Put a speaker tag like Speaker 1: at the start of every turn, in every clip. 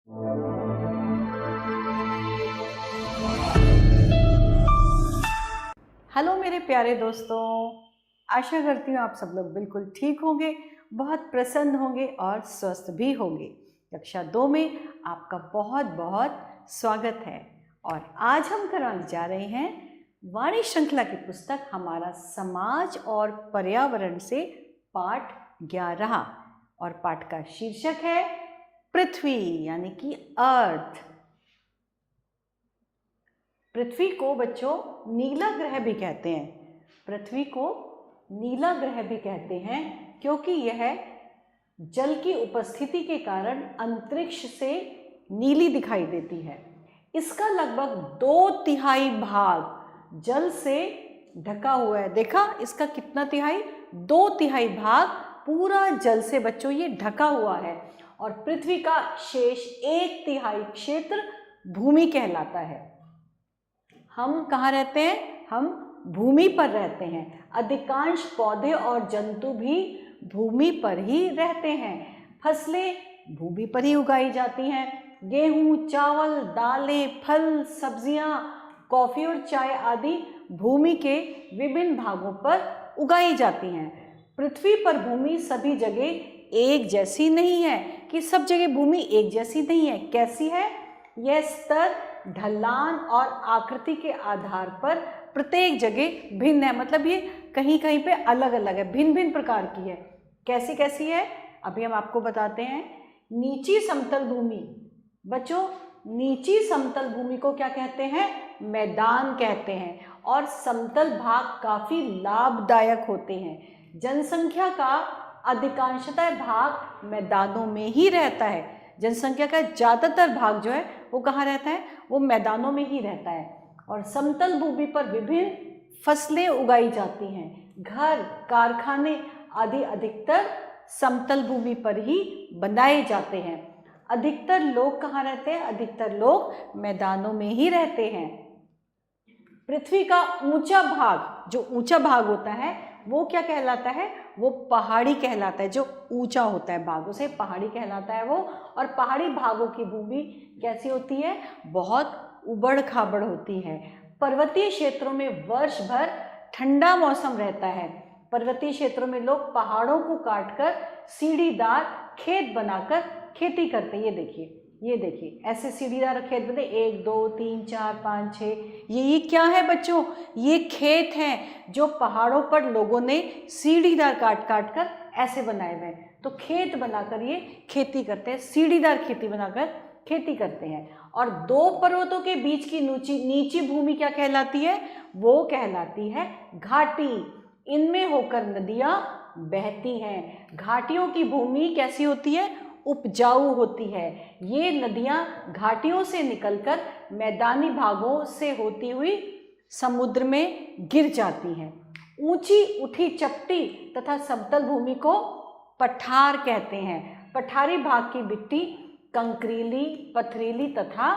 Speaker 1: Hello मेरे प्यारे दोस्तों, आशा करती हूँ आप सब लोग बिल्कुल ठीक होंगे, बहुत प्रसन्न होंगे और स्वस्थ भी होंगे। कक्षा 2 में आपका बहुत बहुत स्वागत है और आज हम कराने जा रहे हैं वाणी श्रृंखला की पुस्तक हमारा समाज और पर्यावरण से पाठ 11 और पाठ का शीर्षक है पृथ्वी यानी कि अर्थ। पृथ्वी को बच्चों नीला ग्रह भी कहते हैं। पृथ्वी को नीला ग्रह भी कहते हैं क्योंकि यह जल की उपस्थिति के कारण अंतरिक्ष से नीली दिखाई देती है। इसका लगभग 2/3 भाग जल से ढका हुआ है। देखा इसका कितना तिहाई? 2/3 भाग पूरा जल से बच्चों ये ढका हुआ है और पृथ्वी का शेष 1/3 क्षेत्र भूमि कहलाता है। हम कहाँ रहते हैं? हम भूमि पर रहते हैं। अधिकांश पौधे और जंतु भी भूमि पर ही रहते हैं। फसलें भूमि पर ही उगाई जाती हैं। गेहूं, चावल, दालें, फल, सब्जियां, कॉफी और चाय आदि भूमि के विभिन्न भागों पर उगाई जाती हैं। पृथ्वी पर भूमि सभी जगह एक जैसी नहीं है कि सब जगह भूमि एक जैसी नहीं है। कैसी है? यह स्तर, ढलान और आकृति के आधार पर प्रत्येक जगह भिन्न है। मतलब ये कहीं कहीं पे अलग अलग है, भिन्न भिन्न प्रकार की है। कैसी कैसी है अभी हम आपको बताते हैं। नीची समतल भूमि, बच्चों नीची समतल भूमि को क्या कहते हैं? मैदान कहते हैं और समतल भाग काफी लाभदायक होते हैं। जनसंख्या का अधिकांशतः भाग मैदानों में ही रहता है। जनसंख्या का ज़्यादातर भाग जो है वो कहाँ रहता है? वो मैदानों में ही रहता है। और समतल भूमि पर विभिन्न फसलें उगाई जाती हैं। घर, कारखाने आदि अधिकतर समतल भूमि पर ही बनाए जाते हैं। अधिकतर लोग कहाँ रहते हैं? अधिकतर लोग मैदानों में ही रहते हैं। पृथ्वी का ऊंचा भाग, जो ऊंचा भाग होता है वो क्या कहलाता है? वो पहाड़ी कहलाता है। जो ऊंचा होता है भाग उसे पहाड़ी कहलाता है वो। और पहाड़ी भागों की भूमि कैसी होती है? बहुत उबड़ खाबड़ होती है। पर्वतीय क्षेत्रों में वर्ष भर ठंडा मौसम रहता है। पर्वतीय क्षेत्रों में लोग पहाड़ों को काटकर सीढ़ीदार खेत बनाकर खेती करते हैं। ये देखिए ऐसे सीढ़ीदार खेत बने, 1 2 3 4 5 6। ये क्या है बच्चों? ये खेत हैं जो पहाड़ों पर लोगों ने सीढ़ीदार काट काट कर ऐसे बनाए हुए हैं। तो खेत बनाकर ये खेती करते हैं, सीढ़ीदार खेती बनाकर खेती करते हैं। और 2 पर्वतों के बीच की नीची भूमि क्या कहलाती है? वो कहलाती है घाटी। इनमें होकर नदियां बहती हैं। घाटियों की भूमि कैसी होती है? उपजाऊ होती है। ये नदियां घाटियों से निकलकर मैदानी भागों से होती हुई समुद्र में गिर जाती हैं। ऊंची उठी चपटी तथा समतल भूमि को पठार कहते हैं। पठारी भाग की मिट्टी कंकरीली, पथरीली तथा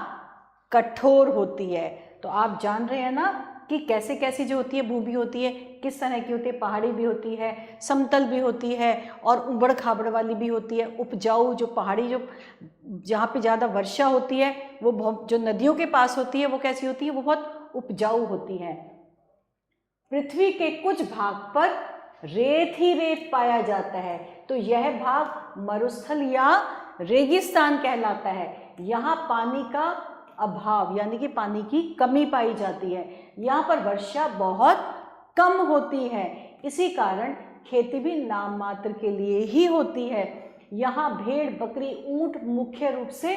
Speaker 1: कठोर होती है। तो आप जान रहे हैं ना कि कैसे कैसी जो होती है भूमि होती है, किस तरह की होती है। पहाड़ी भी होती है, समतल भी होती है और उबड़ खाबड़ वाली भी होती है। उपजाऊ जो पहाड़ी, जो जहाँ पे ज़्यादा वर्षा होती है, वो जो नदियों के पास होती है वो कैसी होती है? वो बहुत उपजाऊ होती है। पृथ्वी के कुछ भाग पर रेत ही रेत पाया जाता है, तो यह भाग मरुस्थल या रेगिस्तान कहलाता है। यहाँ पानी का अभाव यानी कि पानी की कमी पाई जाती है। यहाँ पर वर्षा बहुत कम होती है, इसी कारण खेती भी नाम मात्र के लिए ही होती है। यहाँ भेड़, बकरी, ऊंट मुख्य रूप से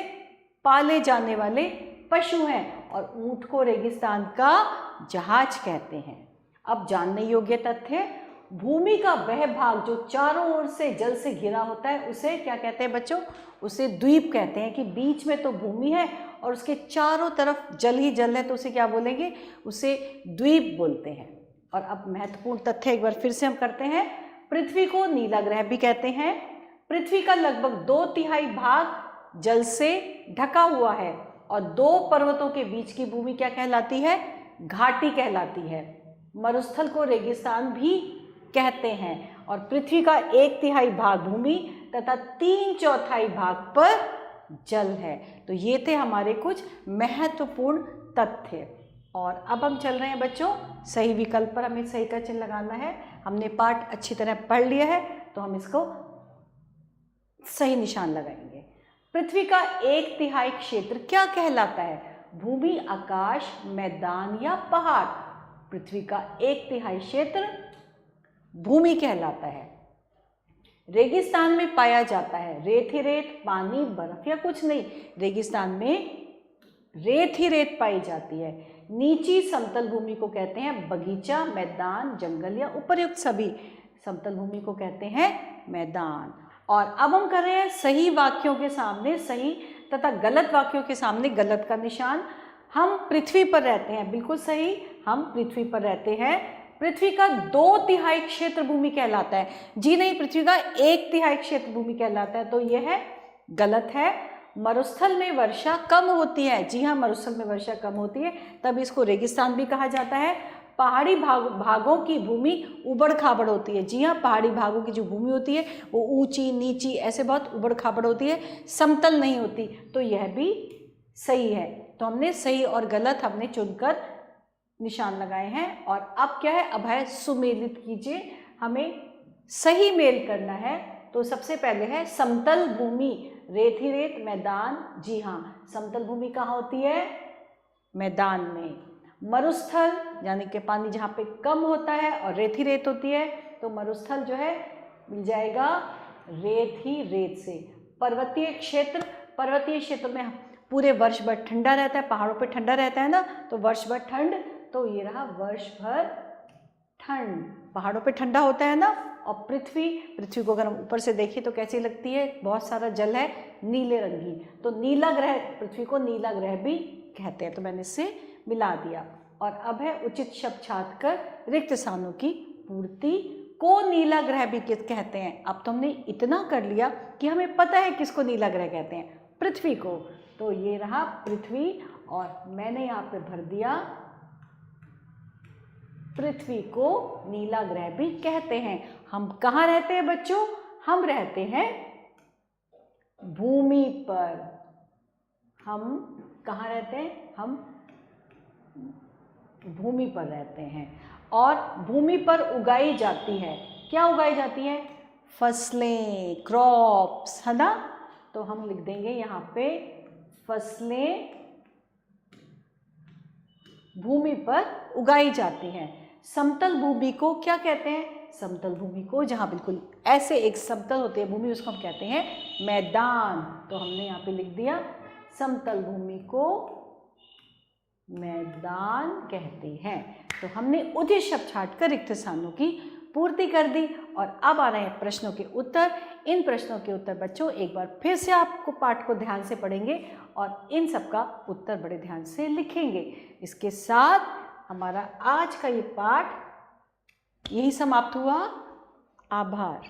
Speaker 1: पाले जाने वाले पशु हैं और ऊंट को रेगिस्तान का जहाज कहते हैं। अब जानने योग्य तथ्य, भूमि का वह भाग जो चारों ओर से जल से घिरा होता है उसे क्या कहते हैं बच्चों? उसे द्वीप कहते हैं। कि बीच में तो भूमि है और उसके चारों तरफ जल ही जल है, तो उसे क्या बोलेंगे? उसे द्वीप बोलते हैं। और अब महत्वपूर्ण तथ्य एक बार फिर से हम करते हैं। पृथ्वी को नीला ग्रह भी कहते हैं। पृथ्वी का लगभग 2/3 भाग जल से ढका हुआ है और 2 पर्वतों के बीच की भूमि क्या कहलाती है? घाटी कहलाती है। मरुस्थल को रेगिस्तान भी कहते हैं। और पृथ्वी का 1/3 भाग भूमि तथा 3/4 भाग पर जल है। तो ये थे हमारे कुछ महत्वपूर्ण तथ्य। और अब हम चल रहे हैं बच्चों सही विकल्प पर, हमें सही का चिन्ह लगाना है। हमने पाठ अच्छी तरह पढ़ लिया है तो हम इसको सही निशान लगाएंगे। पृथ्वी का 1/3 क्षेत्र क्या कहलाता है? भूमि, आकाश, मैदान या पहाड़? पृथ्वी का 1/3 क्षेत्र भूमि कहलाता है। रेगिस्तान में पाया जाता है रेत ही रेत, पानी, बर्फ या कुछ नहीं? रेगिस्तान में रेत ही रेत पाई जाती है। नीची समतल भूमि को कहते हैं बगीचा, मैदान, जंगल या उपर्युक्त सभी? समतल भूमि को कहते हैं मैदान। और अब हम कर रहे हैं सही वाक्यों के सामने सही तथा गलत वाक्यों के सामने गलत का निशान। हम पृथ्वी पर रहते हैं, बिल्कुल सही, हम पृथ्वी पर रहते हैं। पृथ्वी का 2/3 क्षेत्र भूमि कहलाता है। जी नहीं, पृथ्वी का 1/3 क्षेत्र भूमि कहलाता है, तो यह गलत है। मरुस्थल में वर्षा कम होती है। जी हाँ, मरुस्थल में वर्षा कम होती है, तब इसको रेगिस्तान भी कहा जाता है। पहाड़ी भागों की भूमि उबड़ खाबड़ होती है। जी हाँ, पहाड़ी भागों की जो भूमि होती है वो ऊंची नीची ऐसे बहुत उबड़ खाबड़ होती है, समतल नहीं होती, तो यह भी सही है। तो हमने सही और गलत हमने चुनकर निशान लगाए हैं। और अब क्या है, अब है सुमेलित कीजिए। हमें सही मेल करना है। तो सबसे पहले है समतल भूमि, रेत ही रेत, मैदान। जी हाँ, समतल भूमि कहाँ होती है? मैदान में। मरुस्थल यानी कि पानी जहाँ पे कम होता है और रेत ही रेत होती है, तो मरुस्थल जो है मिल जाएगा रेत ही रेत से। पर्वतीय क्षेत्र, पर्वतीय क्षेत्र में पूरे वर्ष भर ठंडा रहता है, पहाड़ों पे ठंडा रहता है ना, तो वर्ष भर ठंड, तो ये रहा वर्ष भर ठंड, पहाड़ों पे ठंडा होता है ना। और पृथ्वी को अगर हम ऊपर से देखें तो कैसी लगती है? बहुत सारा जल है, नीले रंग की, तो नीला ग्रह, पृथ्वी को नीला ग्रह भी कहते हैं। तो मैंने इससे मिला दिया। और अब है उचित शब्द छाट कर रिक्त स्थानों की पूर्ति। को नीला ग्रह भी कहते हैं। अब तो हमने इतना कर लिया कि हमें पता है किसको नीला ग्रह कहते हैं, पृथ्वी को। तो ये रहा पृथ्वी, और मैंने यहाँ पे भर दिया पृथ्वी को नीला ग्रह भी कहते हैं। हम कहाँ रहते हैं बच्चों? हम रहते हैं भूमि पर। हम कहाँ रहते हैं? हम भूमि पर रहते हैं। और भूमि पर उगाई जाती है, क्या उगाई जाती है? फसलें, क्रॉप्स, है ना। तो हम लिख देंगे यहाँ पे फसलें भूमि पर उगाई जाती हैं। समतल भूमि को क्या कहते हैं? समतल भूमि को जहाँ बिल्कुल ऐसे एक समतल होती है भूमि, उसको हम कहते हैं मैदान। तो हमने यहाँ पे लिख दिया समतल भूमि को मैदान कहते हैं। तो हमने उचित शब्द छाटकर रिक्त स्थानों की पूर्ति कर दी। और अब आ रहे हैं प्रश्नों के उत्तर। इन प्रश्नों के उत्तर बच्चों एक बार फिर से आपको पाठ को ध्यान से पढ़ेंगे और इन सब का उत्तर बड़े ध्यान से लिखेंगे। इसके साथ हमारा आज का ये पाठ यही समाप्त हुआ। आभार।